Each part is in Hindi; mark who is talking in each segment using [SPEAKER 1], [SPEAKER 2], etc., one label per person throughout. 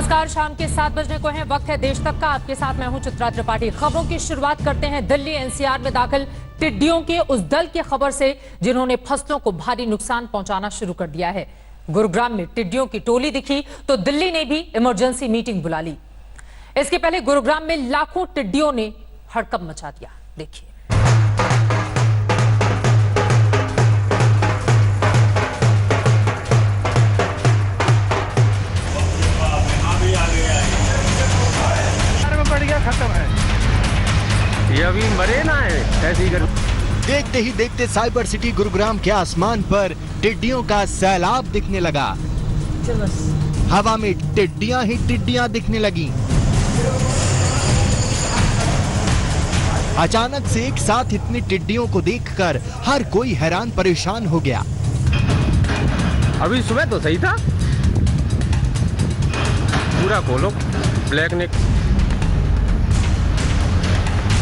[SPEAKER 1] नमस्कार, शाम के 7 बजने को है, वक्त है देश तक का। आपके साथ मैं हूं चित्रा त्रिपाठी। खबरों की शुरुआत करते हैं दिल्ली एनसीआर में दाखिल टिड्डियों के उस दल की खबर से जिन्होंने फसलों को भारी नुकसान पहुंचाना शुरू कर दिया है। गुरुग्राम में टिड्डियों की टोली दिखी तो दिल्ली ने भी इमरजेंसी मीटिंग बुला ली। इसके पहले गुरुग्राम में लाखों टिड्डियों ने हड़कंप मचा दिया। देखिए,
[SPEAKER 2] खत्म है, ये अभी मरे ना है, ऐसी कर।
[SPEAKER 3] देखते ही देखते साइबर सिटी गुरुग्राम के आसमान पर टिड्डियों का सैलाब दिखने लगा। हवा में टिड्डियां ही टिड्डियां दिखने लगी। अचानक से एक साथ इतनी टिड्डियों को देखकर हर कोई हैरान परेशान हो गया।
[SPEAKER 2] अभी सुबह तो सही था, पूरा खोलो, ब्लैक ने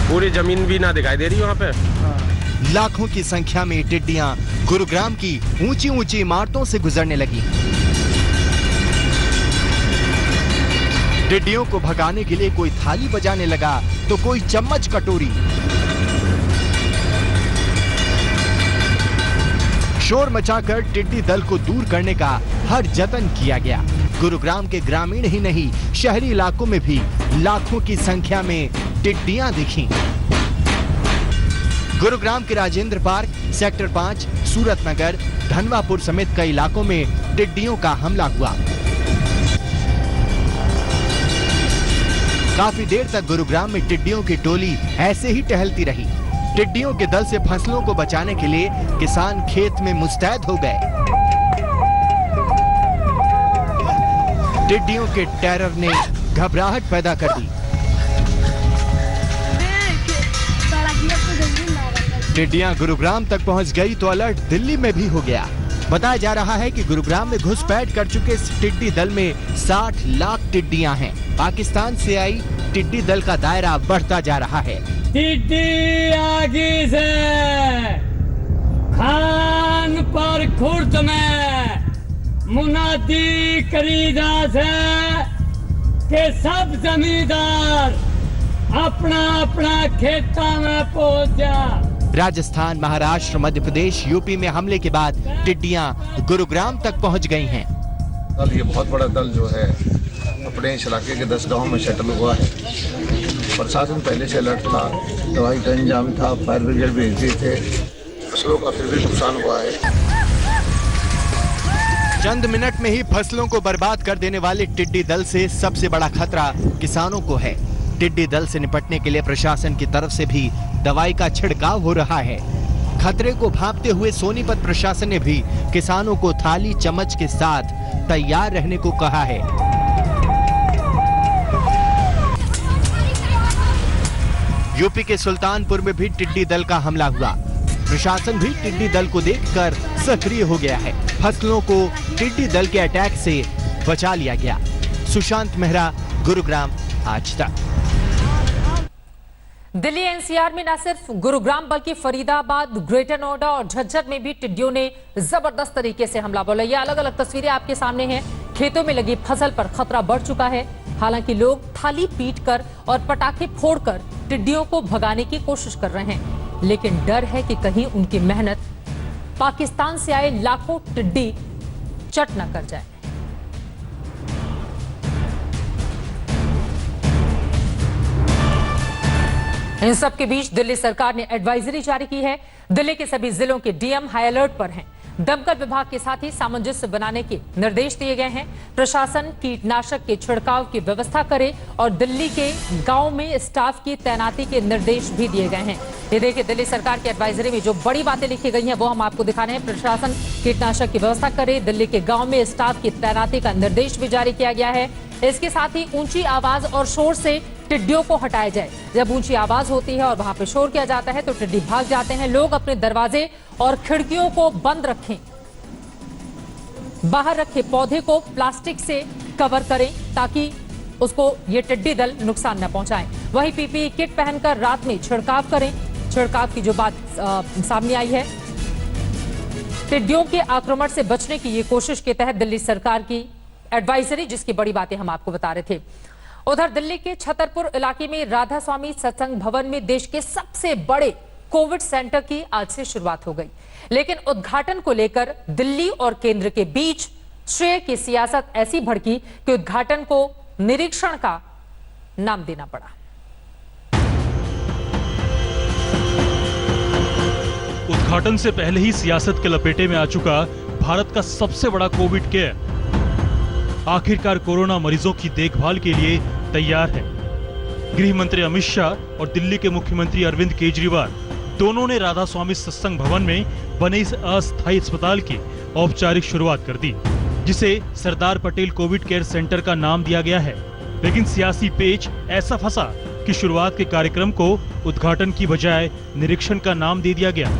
[SPEAKER 2] पूरी जमीन भी ना दिखाई दे रही वहाँ पे।
[SPEAKER 3] लाखों की संख्या में टिड्डियां गुरुग्राम की ऊंची ऊंची इमारतों से गुजरने लगी। टिड्डियों को भगाने के लिए कोई थाली बजाने लगा तो कोई चम्मच कटोरी। शोर मचाकर टिड्डी दल को दूर करने का हर जतन किया गया। गुरुग्राम के ग्रामीण ही नहीं, शहरी इलाकों में भी लाखों की संख्या में टिड्डियां दिखीं। गुरुग्राम के राजेंद्र पार्क, सेक्टर 5, सूरत नगर, धनवापुर समेत कई इलाकों में टिड्डियों का हमला हुआ। काफी देर तक गुरुग्राम में टिड्डियों की टोली ऐसे ही टहलती रही। टिड्डियों के दल से फसलों को बचाने के लिए किसान खेत में मुस्तैद हो गए। टिड्डियों के टेरर ने घबराहट पैदा कर दी। टिड्डियां गुरुग्राम तक पहुंच गई तो अलर्ट दिल्ली में भी हो गया। बताया जा रहा है कि गुरुग्राम में घुसपैठ कर चुके इस टिड्डी दल में 60 लाख टिड्डियां हैं। पाकिस्तान से आई टिड्डी दल का दायरा बढ़ता जा रहा है।
[SPEAKER 4] टिड्डी आगी से खान पर खुर्द में मुनादी करीदा से के सब जमींदार अपना अपना खेता में पहुंच जा।
[SPEAKER 3] राजस्थान, महाराष्ट्र, मध्य प्रदेश, यूपी में हमले के बाद टिड्डियां गुरुग्राम तक पहुंच गई हैं।
[SPEAKER 5] दल, ये बहुत बड़ा दल जो है अपने इस इलाके के 10 गांव में सेटल हुआ है। प्रशासन पहले से अलर्ट था, दवाई का इंतजाम था, फायर ब्रिगेड भेज दिए थे। फसलों का फिर भी नुकसान हुआ है।
[SPEAKER 3] चंद मिनट में ही फसलों को बर्बाद कर देने वाले टिड्डी दल से सबसे बड़ा खतरा किसानों को है। टिड्डी दल से निपटने के लिए प्रशासन की तरफ से भी दवाई का छिड़काव हो रहा है। खतरे को भांपते हुए सोनीपत प्रशासन ने भी किसानों को थाली चम्मच के साथ तैयार रहने को कहा है। यूपी के सुल्तानपुर में भी टिड्डी दल का हमला हुआ। प्रशासन भी टिड्डी दल को देखकर सक्रिय हो गया है। फसलों को टिड्डी दल के अटैक से बचा लिया गया। सुशांत मेहरा, गुरुग्राम, आज तक।
[SPEAKER 1] दिल्ली एनसीआर में न सिर्फ गुरुग्राम बल्कि फरीदाबाद, ग्रेटर नोएडा और झज्जर में भी टिड्डियों ने जबरदस्त तरीके से हमला बोला। ये अलग अलग तस्वीरें आपके सामने हैं। खेतों में लगी फसल पर खतरा बढ़ चुका है। हालांकि लोग थाली पीटकर और पटाखे फोड़कर टिड्डियों को भगाने की कोशिश कर रहे हैं, लेकिन डर है कि कहीं उनकी मेहनत पाकिस्तान से आए लाखों टिड्डी चट न कर जाए। इन सब के बीच दिल्ली सरकार ने एडवाइजरी जारी की है। दिल्ली के सभी जिलों के डीएम हाई अलर्ट पर हैं। दमकल विभाग के साथ ही सामंजस्य बनाने के निर्देश दिए गए हैं। प्रशासन कीटनाशक के छिड़काव की व्यवस्था करे और दिल्ली के गांव में स्टाफ की तैनाती के निर्देश भी दिए गए हैं। ये देखिए, दिल्ली सरकार की एडवाइजरी में जो बड़ी बातें लिखी गई हैं वो हम आपको दिखा रहे हैं। प्रशासन कीटनाशक की व्यवस्था करे, दिल्ली के गाँव में स्टाफ की तैनाती का निर्देश भी जारी किया गया है। इसके साथ ही ऊंची आवाज और शोर से टिड्डियों को हटाया जाए। जब ऊंची आवाज होती है और वहां पे शोर किया जाता है तो टिड्डी भाग जाते हैं। लोग अपने दरवाजे और खिड़कियों को बंद रखें। बाहर रखे पौधे को प्लास्टिक से कवर करें ताकि उसको ये टिड्डी दल नुकसान न पहुंचाएं। वहीं पीपीई किट पहनकर रात में छिड़काव करें। छिड़काव की जो बात सामने आई है, टिड्डियों के आक्रमण से बचने की ये कोशिश के तहत दिल्ली सरकार की एडवाइजरी, जिसकी बड़ी बातें हम आपको बता रहे थे। उधर दिल्ली के छतरपुर इलाके में राधा स्वामी सत्संग भवन में देश के सबसे बड़े कोविड सेंटर की आज से शुरुआत हो गई, लेकिन उद्घाटन को लेकर दिल्ली और केंद्र के बीच श्रेय की सियासत ऐसी भड़की कि उद्घाटन को निरीक्षण का नाम देना पड़ा।
[SPEAKER 6] उद्घाटन से पहले ही सियासत के लपेटे में आ चुका भारत का सबसे बड़ा कोविड केयर आखिरकार कोरोना मरीजों की देखभाल के लिए तैयार है। गृह मंत्री अमित शाह और दिल्ली के मुख्यमंत्री अरविंद केजरीवाल दोनों ने राधा स्वामी सत्संग भवन में बने इस अस्थायी अस्पताल की औपचारिक शुरुआत कर दी, जिसे Sardar Patel Covid care centre का नाम दिया गया है। लेकिन सियासी पेच ऐसा फंसा कि शुरुआत के कार्यक्रम को उद्घाटन की बजाय निरीक्षण का नाम दे दिया गया।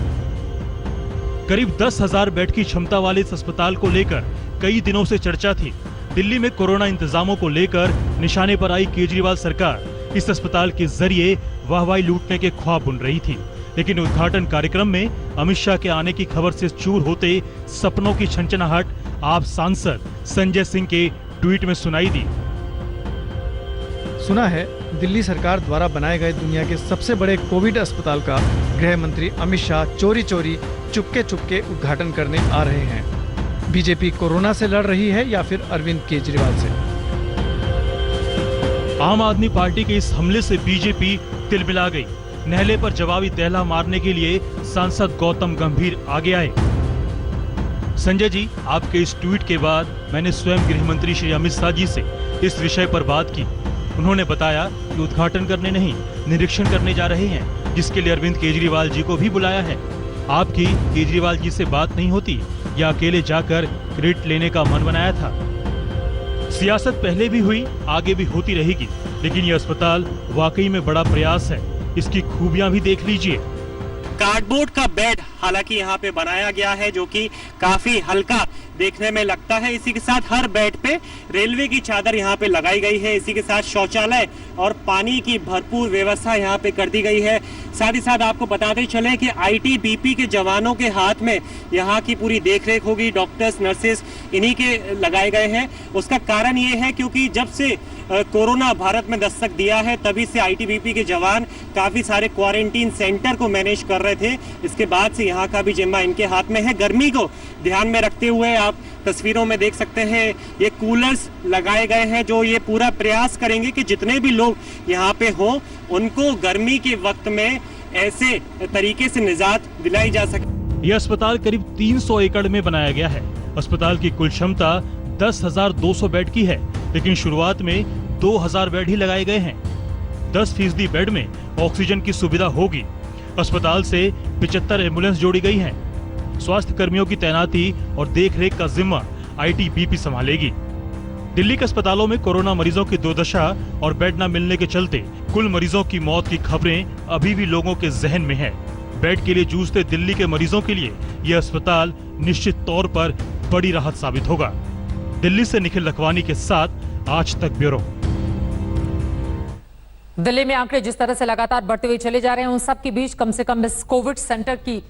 [SPEAKER 6] करीब 10,000 बेड की क्षमता वाले इस अस्पताल को लेकर कई दिनों से चर्चा थी। दिल्ली में कोरोना इंतजामों को लेकर निशाने पर आई केजरीवाल सरकार इस अस्पताल के जरिए वाहवाही लूटने के ख्वाब बुन रही थी। लेकिन उद्घाटन कार्यक्रम में अमित शाह के आने की खबर से चूर होते सपनों की छनछनाहट आप सांसद संजय सिंह के ट्वीट में सुनाई दी।
[SPEAKER 7] सुना है दिल्ली सरकार द्वारा बनाए गए दुनिया के सबसे बड़े कोविड अस्पताल का गृह मंत्री अमित शाह चोरी चोरी चुपके उद्घाटन करने आ रहे हैं। बीजेपी कोरोना से लड़ रही है या फिर अरविंद केजरीवाल से?
[SPEAKER 6] आम आदमी पार्टी के इस हमले से बीजेपी तिलमिला गई। नहले पर जवाबी दहला मारने के लिए सांसद गौतम गंभीर आगे आए। संजय जी, आपके इस ट्वीट के बाद मैंने स्वयं गृह मंत्री श्री अमित शाह जी से इस विषय पर बात की। उन्होंने बताया कि उद्घाटन करने नहीं, निरीक्षण करने जा रहे हैं, जिसके लिए अरविंद केजरीवाल जी को भी बुलाया है। आपकी केजरीवाल जी से बात नहीं होती या अकेले जाकर क्रेडिट लेने का मन बनाया था? सियासत पहले भी हुई, आगे भी होती रहेगी, लेकिन यह अस्पताल वाकई में बड़ा प्रयास है। इसकी खूबियां भी देख लीजिए।
[SPEAKER 8] कार्डबोर्ड का बेड हालांकि यहाँ पे बनाया गया है, जो कि काफी हल्का देखने में लगता है। इसी के साथ हर बेड पे रेलवे की चादर यहाँ पे लगाई गई है। इसी के साथ शौचालय और पानी की भरपूर व्यवस्था यहाँ पे कर दी गई है। साथ ही साथ आपको बताते चले कि आईटीबीपी के जवानों के हाथ में यहाँ की पूरी देखरेख होगी। डॉक्टर्स, नर्सेस इन्हीं के लगाए गए हैं। उसका कारण ये है क्योंकि जब से कोरोना भारत में दस्तक दिया है, तभी से आईटीबीपी के जवान काफी सारे क्वारंटीन सेंटर को मैनेज कर रहे थे। इसके बाद से यहाँ का भी जिम्मा इनके हाथ में है। गर्मी को ध्यान में रखते हुए आप तस्वीरों में देख सकते हैं, ये कूलर्स लगाए गए हैं, जो ये पूरा प्रयास करेंगे कि जितने भी लोग यहाँ पे हो उनको गर्मी के वक्त में ऐसे तरीके से निजात दिलाई जा सके।
[SPEAKER 6] यह अस्पताल करीब 300 एकड़ में बनाया गया है। अस्पताल की कुल क्षमता 10,200 बेड की है, लेकिन शुरुआत में 2,000 बेड ही लगाए गए हैं। 10% बेड में ऑक्सीजन की सुविधा होगी। अस्पताल से 75 एम्बुलेंस जोड़ी गई हैं। स्वास्थ्य कर्मियों की तैनाती और देखरेख का जिम्मा आईटीबीपी संभालेगी। दिल्ली के अस्पतालों में कोरोना मरीजों की दुर्दशा और बेड न मिलने के चलते कुल मरीजों की मौत की खबरें अभी भी लोगों के जहन में है। बेड के लिए जूझते दिल्ली के मरीजों के लिए यह अस्पताल निश्चित तौर पर बड़ी राहत साबित होगा। दिल्ली से निखिल लखवानी के साथ आज तक ब्यूरो।
[SPEAKER 1] दिल्ली में आंकड़े जिस तरह से लगातार बढ़ते हुए चले जा रहे हैं, उन सब के बीच कम से कम इस कोविड सेंटर की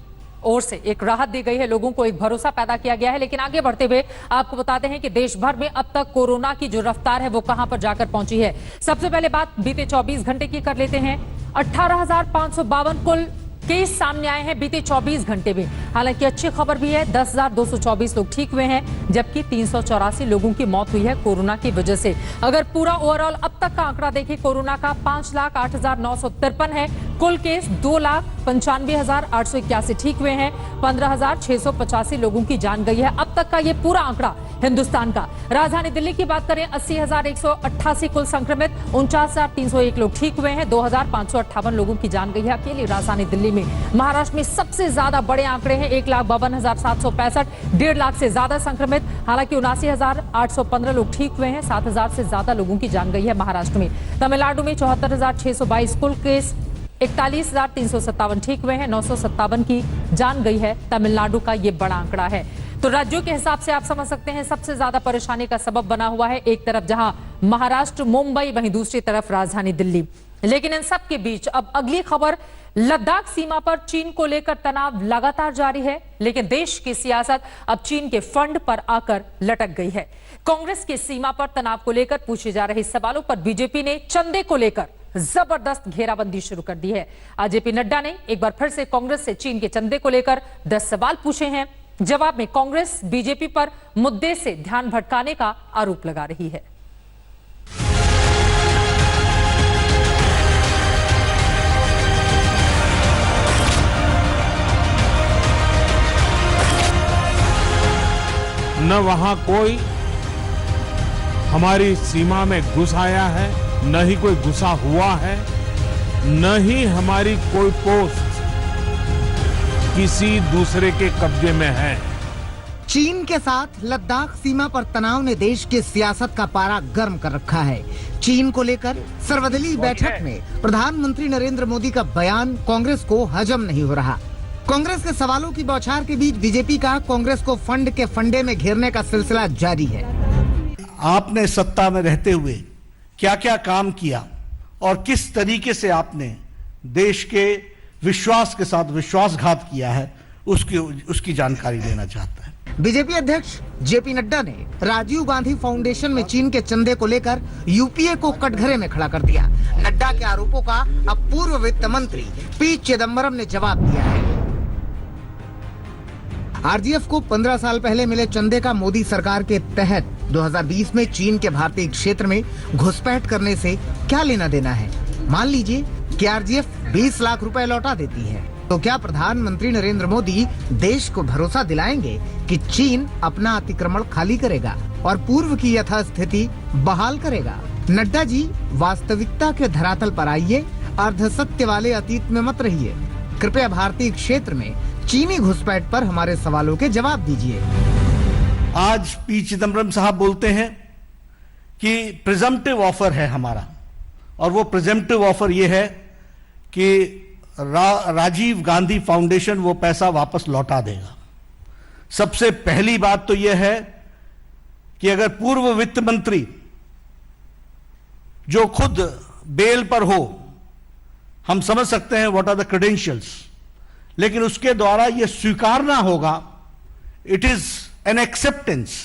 [SPEAKER 1] ओर से एक राहत दी गई है, लोगों को एक भरोसा पैदा किया गया है। लेकिन आगे बढ़ते हुए आपको बताते हैं कि देश भर में अब तक कोरोना की जो रफ्तार है वो कहां पर जाकर पहुंची है। सबसे पहले बात बीते 24 घंटे की कर लेते हैं। 18,552 कुल केस सामने आए हैं बीते 24 घंटे में। हालांकि अच्छी खबर भी है, 10,224 लोग ठीक हुए हैं, जबकि 384 लोगों की मौत हुई है कोरोना की वजह से। अगर पूरा ओवरऑल अब तक का आंकड़ा देखें कोरोना का, 5,08,953 है। कुल केस 2,95,881 ठीक हुए हैं। 15,685 लोगों की जान गई है। अब तक का ये पूरा आंकड़ा हिंदुस्तान का। राजधानी दिल्ली की बात करें, 80,188 कुल संक्रमित, 49,301 लोग ठीक हुए हैं। 2,558 लोगों की जान गई है अकेली राजधानी दिल्ली में। महाराष्ट्र में सबसे ज्यादा बड़े आंकड़े हैं, 1,52,765, 1.5 लाख से ज्यादा संक्रमित। हालांकि 79,815 लोग ठीक हुए हैं। 7,000 से ज्यादा लोगों की जान गई है महाराष्ट्र में। तमिलनाडु में 74,622 कुल केस, 41,357 ठीक हुए हैं। 957 की जान गई है। तमिलनाडु का ये बड़ा आंकड़ा है। तो राज्यों के हिसाब से आप समझ सकते हैं सबसे ज्यादा परेशानी का सबब बना हुआ है। एक तरफ जहां महाराष्ट्र, मुंबई, वहीं दूसरी तरफ राजधानी दिल्ली। लेकिन इन सब के बीच अब अगली खबर, लद्दाख सीमा पर चीन को लेकर तनाव लगातार जारी है, लेकिन देश की सियासत अब चीन के फंड पर आकर लटक गई है। कांग्रेस की सीमा पर तनाव को लेकर पूछे जा रहे सवालों पर बीजेपी ने चंदे को लेकर जबरदस्त घेराबंदी शुरू कर दी है। आज जेपी नड्डा ने एक बार फिर से कांग्रेस से चीन के चंदे को लेकर 10 सवाल पूछे हैं। जवाब में कांग्रेस बीजेपी पर मुद्दे से ध्यान भटकाने का आरोप लगा रही है।
[SPEAKER 9] न वहां कोई हमारी सीमा में घुस आया है, न ही कोई घुसा हुआ है, न ही हमारी कोई पोस्ट किसी दूसरे के कब्जे में है।
[SPEAKER 10] चीन के साथ लद्दाख सीमा पर तनाव ने देश की सियासत का पारा गर्म कर रखा है। चीन को लेकर सर्वदलीय बैठक में प्रधानमंत्री नरेंद्र मोदी का बयान कांग्रेस को हजम नहीं हो रहा। कांग्रेस के सवालों की बौछार के बीच बीजेपी का कांग्रेस को फंड के फंडे में घेरने का सिलसिला जारी है।
[SPEAKER 11] आपने सत्ता में रहते हुए क्या क्या काम किया और किस तरीके से आपने देश के विश्वास के साथ विश्वासघात किया है, उसकी जानकारी लेना चाहता है।
[SPEAKER 10] बीजेपी अध्यक्ष जेपी नड्डा ने राजीव गांधी फाउंडेशन में चीन के चंदे को लेकर यूपीए को कटघरे में खड़ा कर दिया। नड्डा के आरोपों का अब पूर्व वित्त मंत्री पी चिदम्बरम ने जवाब दिया है। आरजीएफ को 15 साल पहले मिले चंदे का मोदी सरकार के तहत 2020 में चीन के भारतीय क्षेत्र में घुसपैठ करने से क्या लेना देना है? मान लीजिए कि आरजीएफ 20 लाख रुपए लौटा देती है, तो क्या प्रधानमंत्री नरेंद्र मोदी देश को भरोसा दिलाएंगे कि चीन अपना अतिक्रमण खाली करेगा और पूर्व की यथास्थिति बहाल करेगा? नड्डा जी, वास्तविकता के धरातल पर आइए, अर्धसत्य वाले अतीत में मत रहिए। कृपया भारतीय क्षेत्र में चीनी घुसपैठ पर हमारे सवालों के जवाब दीजिए।
[SPEAKER 11] आज पी चिदम्बरम साहब बोलते हैं कि प्रिजम्पटिव ऑफर है हमारा, और वो प्रिजम्पटिव ऑफर ये है कि राजीव गांधी फाउंडेशन वो पैसा वापस लौटा देगा। सबसे पहली बात तो यह है कि अगर पूर्व वित्त मंत्री जो खुद बेल पर हो, हम समझ सकते हैं व्हाट आर द क्रेडेंशियल्स, लेकिन उसके द्वारा यह स्वीकारना होगा, इट इज एन एक्सेप्टेंस।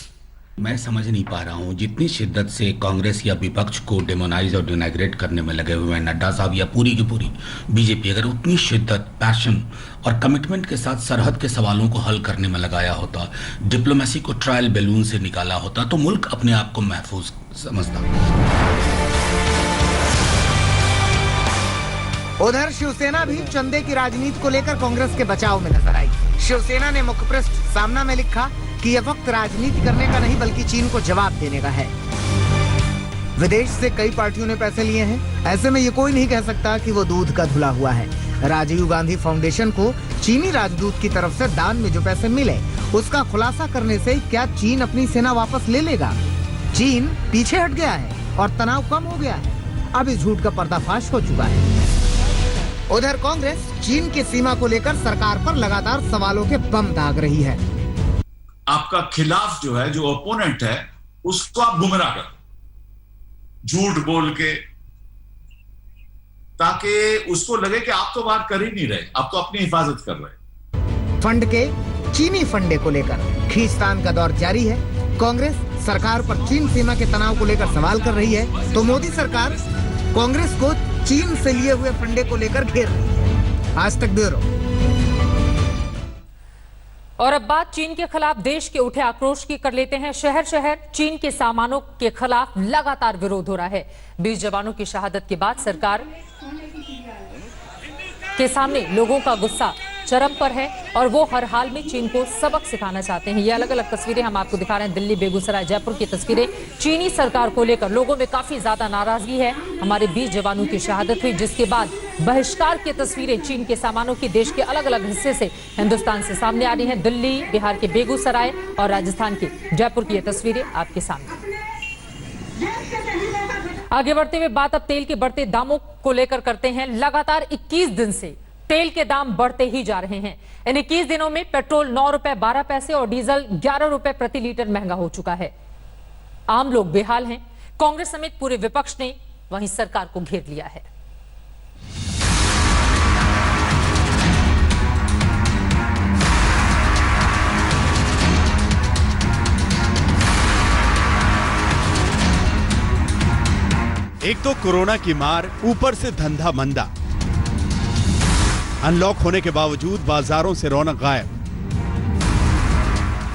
[SPEAKER 12] मैं समझ नहीं पा रहा हूं, जितनी शिद्दत से कांग्रेस या विपक्ष को डेमोनाइज और डिनाइग्रेट करने में लगे हुए हैं नड्डा साहब या पूरी की पूरी बीजेपी, अगर उतनी शिद्दत, पैशन और कमिटमेंट के साथ सरहद के सवालों को हल करने में लगाया होता, डिप्लोमेसी को ट्रायल बैलून से निकाला होता, तो मुल्क अपने आप को महफूज समझता।
[SPEAKER 10] उधर शिवसेना भी चंदे की राजनीति को लेकर कांग्रेस के बचाव में नजर आई। शिवसेना ने मुखपृष्ठ सामना में लिखा कि यह वक्त राजनीति करने का नहीं बल्कि चीन को जवाब देने का है। विदेश से कई पार्टियों ने पैसे लिए हैं, ऐसे में ये कोई नहीं कह सकता कि वो दूध का धुला हुआ है। राजीव गांधी फाउंडेशन को चीनी राजदूत की तरफ से दान में जो पैसे मिले, उसका खुलासा करने से क्या चीन अपनी सेना वापस ले लेगा? चीन पीछे हट गया है और तनाव कम हो गया है। अब इस झूठ का पर्दाफाश हो चुका है। उधर कांग्रेस चीन की सीमा को लेकर सरकार पर लगातार सवालों के बम दाग रही है।
[SPEAKER 13] आपका खिलाफ जो है, जो ओपोनेंट है, उसको आप गुमराह कर, झूठ बोल के, ताकि उसको लगे कि आप तो बात कर ही नहीं रहे, आप तो अपनी हिफाजत कर रहे।
[SPEAKER 10] फंड के चीनी फंडे को लेकर खींचतान का दौर जारी है। कांग्रेस सरकार पर चीन सीमा के तनाव को लेकर सवाल कर रही है, तो मोदी सरकार कांग्रेस को चीन से लिए हुए फंडे को लेकर घेर रही है। आज तक ब्यूरो।
[SPEAKER 1] और अब बात चीन के खिलाफ देश के उठे आक्रोश की कर लेते हैं। शहर शहर चीन के सामानों के खिलाफ लगातार विरोध हो रहा है। 20 जवानों की शहादत के बाद सरकार के सामने लोगों का गुस्सा चरम पर है और वो हर हाल में चीन को सबक सिखाना चाहते हैं। ये अलग अलग तस्वीरें हम आपको दिखा रहे हैं, दिल्ली, बेगूसराय, जयपुर की तस्वीरें। चीनी सरकार को लेकर लोगों में काफी ज्यादा नाराजगी है। हमारे 20 जवानों की शहादत हुई, जिसके बाद बहिष्कार की तस्वीरें चीन के सामानों की देश के अलग अलग हिस्से से, हिंदुस्तान से सामने आ रही हैं। दिल्ली, बिहार के बेगूसराय और राजस्थान के जयपुर की ये तस्वीरें आपके सामने। आगे बढ़ते हुए बात अब तेल के बढ़ते दामों को लेकर करते हैं। लगातार 21 दिन से तेल के दाम बढ़ते ही जा रहे हैं। इन 21 दिनों में पेट्रोल 9 रुपए 12 पैसे और डीजल 11 रुपए प्रति लीटर महंगा हो चुका है। आम लोग बेहाल हैं। कांग्रेस समेत पूरे विपक्ष ने वहीं सरकार को घेर लिया है।
[SPEAKER 3] एक तो कोरोना की मार, ऊपर से धंधा मंदा। अनलॉक होने के बावजूद बाजारों से रौनक गायब।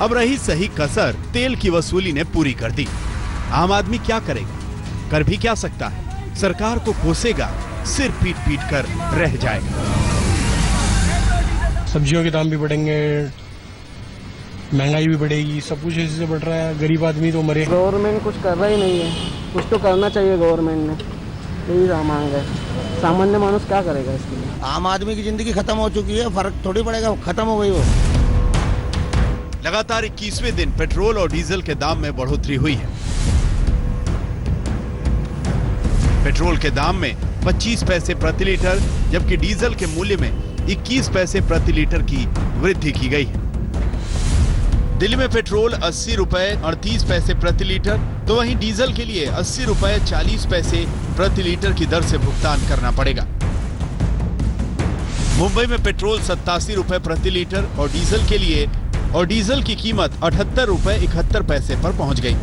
[SPEAKER 3] अब रही सही कसर तेल की वसूली ने पूरी कर दी। आम आदमी क्या करेगा, कर भी क्या सकता है। सरकार को कोसेगा, सिर पीट पीट कर रह जाएगा।
[SPEAKER 14] सब्जियों के दाम भी बढ़ेंगे, महंगाई भी बढ़ेगी, सब कुछ इसी से बढ़ रहा है। गरीब आदमी तो मरे।
[SPEAKER 15] गवर्नमेंट कुछ कर रहा ही नहीं है, कुछ तो करना चाहिए गवर्नमेंट ने, यही मांग है। सामान्य मानुस क्या करेगा इसके लिए?
[SPEAKER 11] आम आदमी की जिंदगी खत्म हो चुकी है, फर्क थोड़ी पड़ेगा, खत्म हो गई वो।
[SPEAKER 3] लगातार 21वें दिन पेट्रोल और डीजल के दाम में बढ़ोतरी हुई है। पेट्रोल के दाम में 25 पैसे प्रति लीटर, जबकि डीजल के मूल्य में 21 पैसे प्रति लीटर की वृद्धि की गई है। दिल्ली में पेट्रोल 80 रुपए 38 पैसे प्रति लीटर, तो वहीं डीजल के लिए 80 रुपए 40 पैसे प्रति लीटर की दर से भुगतान करना पड़ेगा। मुंबई में पेट्रोल 87 रुपए प्रति लीटर और डीजल की कीमत 78 रुपए 71 पैसे पर पहुंच गई।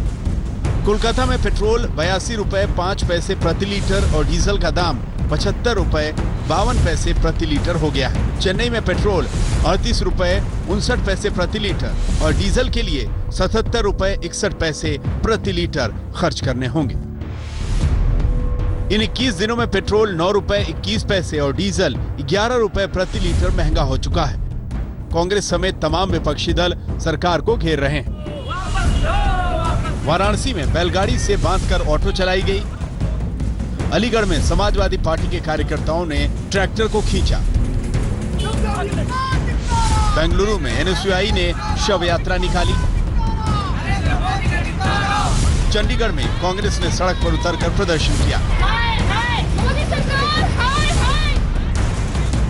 [SPEAKER 3] कोलकाता में पेट्रोल 82 रुपए 5 पैसे प्रति लीटर और डीजल का दाम 75 रुपए 52 पैसे प्रति लीटर हो गया है। चेन्नई में पेट्रोल 38 रुपए 59 पैसे प्रति लीटर और डीजल के लिए 77 रुपए 61 पैसे प्रति लीटर खर्च करने होंगे। इन 21 दिनों में पेट्रोल 9 रुपए 21 पैसे और डीजल 11 रुपए प्रति लीटर महंगा हो चुका है। कांग्रेस समेत तमाम विपक्षी दल सरकार को घेर रहे हैं। वाराणसी में बैलगाड़ी से बांधकर ऑटो चलाई गई। अलीगढ़ में समाजवादी पार्टी के कार्यकर्ताओं ने ट्रैक्टर को खींचा। बेंगलुरु में एनएसयूआई ने शव यात्रा निकाली। चंडीगढ़ में कांग्रेस ने सड़क पर उतरकर प्रदर्शन किया।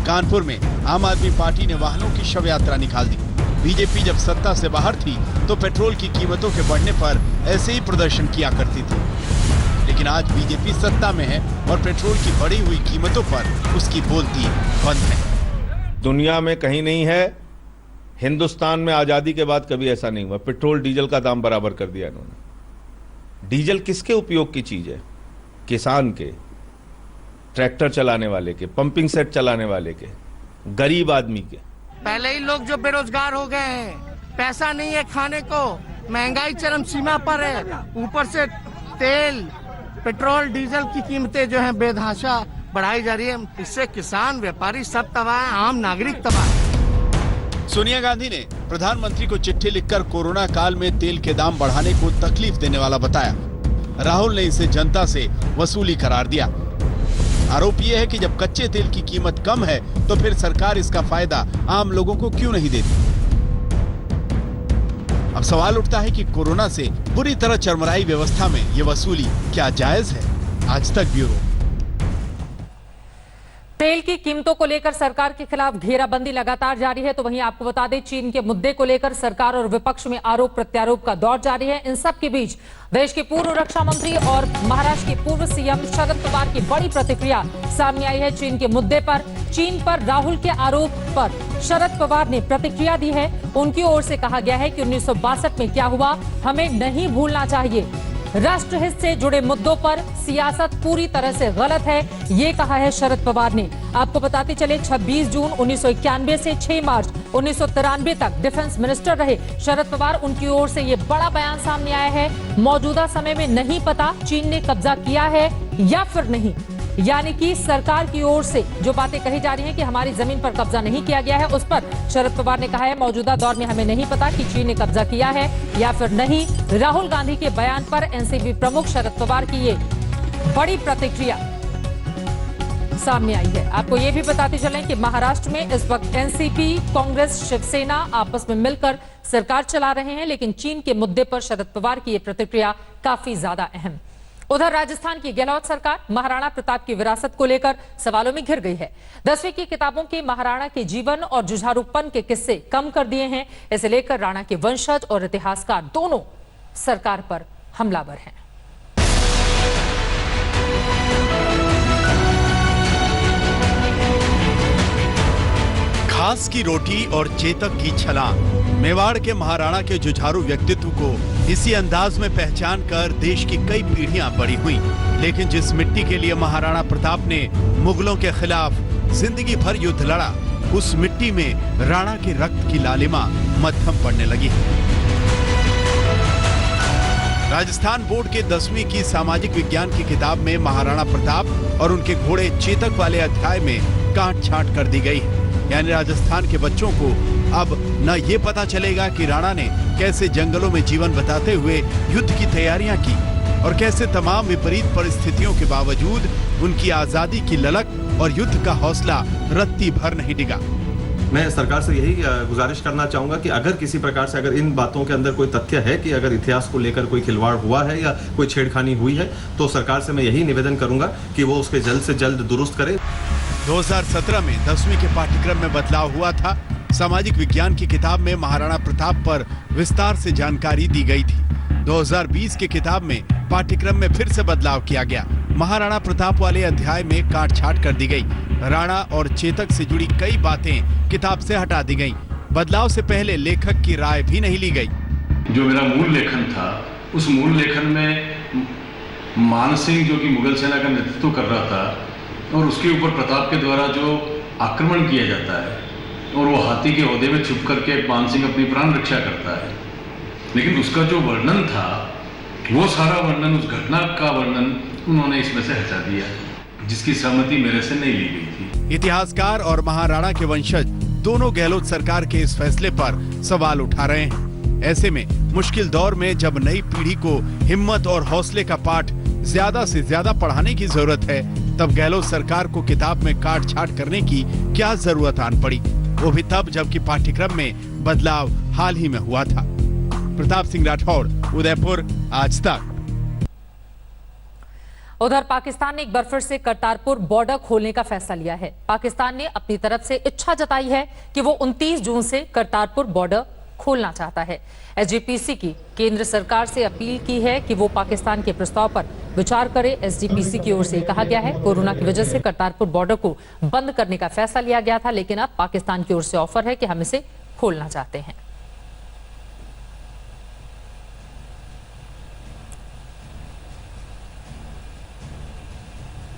[SPEAKER 3] कानपुर में आम आदमी पार्टी ने वाहनों की शव यात्रा निकाल दी। बीजेपी जब सत्ता से बाहर थी तो पेट्रोल की कीमतों के बढ़ने पर ऐसे ही प्रदर्शन किया करती थी, लेकिन आज बीजेपी सत्ता में है और पेट्रोल की बढ़ी हुई कीमतों पर उसकी बोलती बंद है।
[SPEAKER 9] दुनिया में कहीं नहीं है, हिंदुस्तान में आजादी के बाद कभी ऐसा नहीं हुआ। पेट्रोल डीजल का दाम बराबर कर दिया इन्होंने। डीजल किसके उपयोग की चीज है? किसान के, ट्रैक्टर चलाने वाले के, पंपिंग सेट चलाने वाले के, गरीब आदमी के।
[SPEAKER 15] पहले ही लोग जो बेरोजगार हो गए हैं, पैसा नहीं है खाने को, महंगाई चरम सीमा पर है, ऊपर से तेल, पेट्रोल, डीजल की कीमतें जो हैं बेतहाशा बढ़ाई जा रही है। इससे किसान, व्यापारी सब तबाह है, आम नागरिक तबाह है।
[SPEAKER 3] सोनिया गांधी ने प्रधानमंत्री को चिट्ठी लिखकर कोरोना काल में तेल के दाम बढ़ाने को तकलीफ देने वाला बताया। राहुल ने इसे जनता से वसूली करार दिया। आरोप यह है कि जब कच्चे तेल की कीमत कम है तो फिर सरकार इसका फायदा आम लोगों को क्यों नहीं देती। अब सवाल उठता है कि कोरोना से पूरी तरह चरमराई व्यवस्था में ये वसूली क्या जायज है? आज तक ब्यूरो।
[SPEAKER 1] तेल की कीमतों को लेकर सरकार के खिलाफ घेराबंदी लगातार जारी है, तो वहीं आपको बता दें चीन के मुद्दे को लेकर सरकार और विपक्ष में आरोप प्रत्यारोप का दौर जारी है। इन सब के बीच देश के पूर्व रक्षा मंत्री और महाराष्ट्र के पूर्व सीएम शरद पवार की बड़ी प्रतिक्रिया सामने आई है चीन के मुद्दे पर। चीन पर राहुल के आरोप पर शरद पवार ने प्रतिक्रिया दी है। उनकी ओर से कहा गया है कि 1962 में क्या हुआ हमें नहीं भूलना चाहिए। राष्ट्रहित से जुड़े मुद्दों पर सियासत पूरी तरह से गलत है, ये कहा है शरद पवार ने। आपको बताते चले 26 जून 1991 से 6 मार्च 1993 तक डिफेंस मिनिस्टर रहे शरद पवार। उनकी ओर से ये बड़ा बयान सामने आया है। मौजूदा समय में नहीं पता चीन ने कब्जा किया है या फिर नहीं, यानी कि सरकार की ओर से जो बातें कही जा रही हैं कि हमारी जमीन पर कब्जा नहीं किया गया है, उस पर शरद पवार ने कहा है मौजूदा दौर में हमें नहीं पता कि चीन ने कब्जा किया है या फिर नहीं। राहुल गांधी के बयान पर एनसीपी प्रमुख शरद पवार की ये बड़ी प्रतिक्रिया सामने आई है। आपको ये भी बताते चलें कि महाराष्ट्र में इस वक्त एनसीपी, कांग्रेस, शिवसेना आपस में मिलकर सरकार चला रहे हैं, लेकिन चीन के मुद्दे पर शरद पवार की ये प्रतिक्रिया काफी ज्यादा अहम। उधर राजस्थान की गहलोत सरकार महाराणा प्रताप की विरासत को लेकर सवालों में घिर गई है। 10वीं की किताबों के महाराणा के जीवन और जुझारूपन के किस्से कम कर दिए हैं। इसे लेकर राणा के वंशज और इतिहासकार दोनों सरकार पर हमलावर हैं।
[SPEAKER 3] घास की रोटी और चेतक की छलांग, मेवाड़ के महाराणा के जुझारू व्यक्तित्व को इसी अंदाज में पहचान कर देश की कई पीढ़ियां बड़ी हुई, लेकिन जिस मिट्टी के लिए महाराणा प्रताप ने मुगलों के खिलाफ जिंदगी भर युद्ध लड़ा, उस मिट्टी में राणा के रक्त की लालिमा मध्यम पड़ने लगी। राजस्थान बोर्ड के 10वीं की सामाजिक विज्ञान की किताब में महाराणा प्रताप और उनके घोड़े चेतक वाले अध्याय में काट छांट कर दी गई, यानी राजस्थान के बच्चों को अब न ये पता चलेगा कि राणा ने कैसे जंगलों में जीवन बिताते हुए युद्ध की तैयारियां की और कैसे तमाम विपरीत परिस्थितियों के बावजूद उनकी आजादी की ललक और युद्ध का हौसला रत्ती भर नहीं डिगा।
[SPEAKER 16] मैं सरकार से यही गुजारिश करना चाहूंगा कि अगर किसी प्रकार से अगर इन बातों के अंदर कोई तथ्य है कि अगर इतिहास को लेकर कोई खिलवाड़ हुआ है या कोई छेड़खानी हुई है, तो सरकार से मैं यही निवेदन करूंगा कि वो उसके जल्द से जल्द दुरुस्त करे।
[SPEAKER 3] 2017 में 10वीं के पाठ्यक्रम में बदलाव हुआ था। सामाजिक विज्ञान की किताब में महाराणा प्रताप पर विस्तार से जानकारी दी गई थी। 2020 की किताब में पाठ्यक्रम में फिर से बदलाव किया गया। महाराणा प्रताप वाले अध्याय में काट छाट कर दी गई। राणा और चेतक से जुड़ी कई बातें किताब से हटा दी गई। बदलाव से पहले लेखक की राय भी नहीं ली गई।
[SPEAKER 17] जो मेरा मूल लेखन था, उस मूल लेखन में मान सिंह जो कि मुगल सेना का नेतृत्व कर रहा था और उसके ऊपर प्रताप के द्वारा जो आक्रमण किया जाता है और वो हाथी के ओहदे में छुप करके मान सिंह अपनी प्राण रक्षा करता है, लेकिन उसका जो वर्णन था वो सारा वर्णन, उस घटना का वर्णन उन्होंने इसमें से हटा दिया, जिसकी सहमति मेरे से नहीं ली गई थी।
[SPEAKER 3] इतिहासकार और महाराणा के वंशज दोनों गहलोत सरकार के इस फैसले पर सवाल उठा रहे हैं। ऐसे में मुश्किल दौर में जब नई पीढ़ी को हिम्मत और हौसले का पाठ ज्यादा से ज्यादा पढ़ाने की जरूरत है, तब गहलोत सरकार को किताब में काट छाट करने की क्या जरूरत आन पड़ी, वो भी तब जबकि पाठ्यक्रम में बदलाव हाल ही में हुआ था। प्रताप सिंह राठौड़, उदयपुर, आज तक।
[SPEAKER 1] उधर पाकिस्तान ने एक बार फिर से करतारपुर बॉर्डर खोलने का फैसला लिया है। पाकिस्तान ने अपनी तरफ से इच्छा जताई है कि वो 29 जून से करतारपुर बॉर्डर खोलना चाहता है। एसजीपीसी की केंद्र सरकार से अपील की है कि वो पाकिस्तान के प्रस्ताव पर विचार करे। एसजीपीसी की ओर से कहा गया है, कोरोना की वजह से करतारपुर बॉर्डर को बंद करने का फैसला लिया गया था, लेकिन अब पाकिस्तान की ओर से ऑफर है कि हम इसे खोलना चाहते हैं।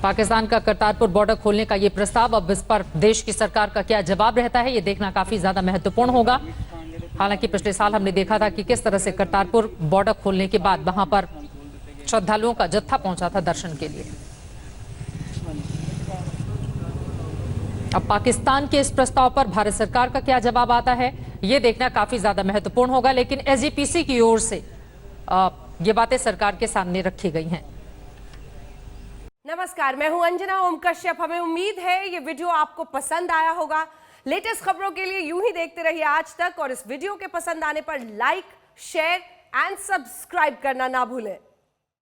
[SPEAKER 1] पाकिस्तान का करतारपुर बॉर्डर खोलने का ये प्रस्ताव, अब इस पर देश की सरकार का क्या जवाब रहता है, ये देखना काफी ज्यादा महत्वपूर्ण होगा। हालांकि पिछले साल हमने देखा था कि किस तरह से करतारपुर बॉर्डर खोलने के बाद वहां पर श्रद्धालुओं का जत्था पहुंचा था दर्शन के लिए। अब पाकिस्तान के इस प्रस्ताव पर भारत सरकार का क्या जवाब आता है, ये देखना काफी ज्यादा महत्वपूर्ण होगा। लेकिन एसजीपीसी की ओर से ये बातें सरकार के सामने रखी गई हैं।
[SPEAKER 18] नमस्कार, मैं हूं अंजना ओम कश्यप। हमें उम्मीद है ये वीडियो आपको पसंद आया होगा। लेटेस्ट खबरों के लिए यूं ही देखते रहिए आज तक, और इस वीडियो के पसंद आने पर लाइक, शेयर एंड सब्सक्राइब करना ना भूलें।